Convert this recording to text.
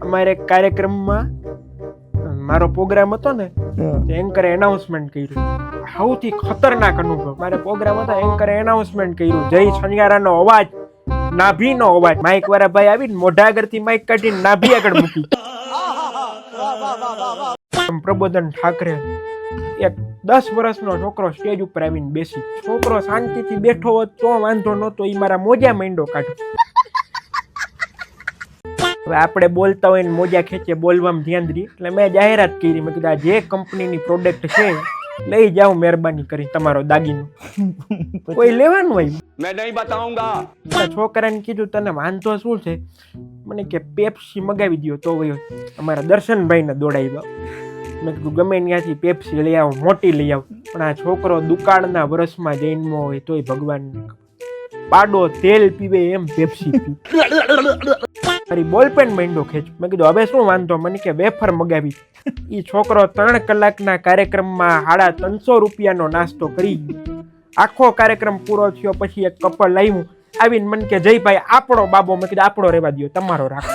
અમારે એક કાર્યક્રમમાં મારો પ્રોગ્રામ હતો ને, એન્કરે એનાઉન્સમેન્ટ કર્યું. સૌથી ખતરનાક અનુભવ. મારે પ્રોગ્રામ હતો, એન્કરે એનાઉન્સમેન્ટ કર્યું, જય છણિયારાનો અવાજ, નાભીનો અવાજ. માઇક વાળા ભાઈ આવીને મોઢા આગળથી માઇક કાઢીને નાભી આગળ મૂકી. પ્રબોધન ઠાકરે એક 10 વર્ષનો છોકરો સ્ટેજ ઉપર આવીને બેસી. છોકરો શાંતિથી બેઠો હોત તો વાંધો નહોતો, એ મારા મોજા માંડો કાઢો. હવે આપણે બોલતા હોય ને મોજા ખેંચે, બોલવામાં ધ્યાન દઈએ. એટલે મેં જાહેરાત કરી. મેં કીધું આ જે કંપનીની પ્રોડક્ટ છે લઈ જાઓ મહેરબાની કરી, તમારો દાગીનો. કોઈ લેવાનું હોય मैं नहीं बताऊंगा. છોકરાને કીધું તને વાંધો શું છે? મને કે પેપ્સી મગાવી દો તો વયો. અમારા દર્શનભાઈને દોડાવ્યા. મેં કીધું ગમે ત્યાંથી પેપ્સી લઈ આવો, મોટી લઈ આવો. પણ આ છોકરો દુકાળના વર્ષમાં જન્મો હોય તોય ભગવાનને પાડો તેલ પીવે એમ પેપ્સી પી. મારી બોલપેન માંડો ખેંચ. મેં કીધું હવે શું વાંધો? મને કે વેફર મગાવી. એ છોકરો 3 કલાકના કાર્યક્રમમાં 350 રૂપિયાનો નાસ્તો કરી. આખો કાર્યક્રમ પૂરો થયો પછી એક કપલ આવ્યું, આવીને મને કે જયભાઈ આપણો બાબો. મેં કીધું આપણો રહેવા દો, તમારો રાખો.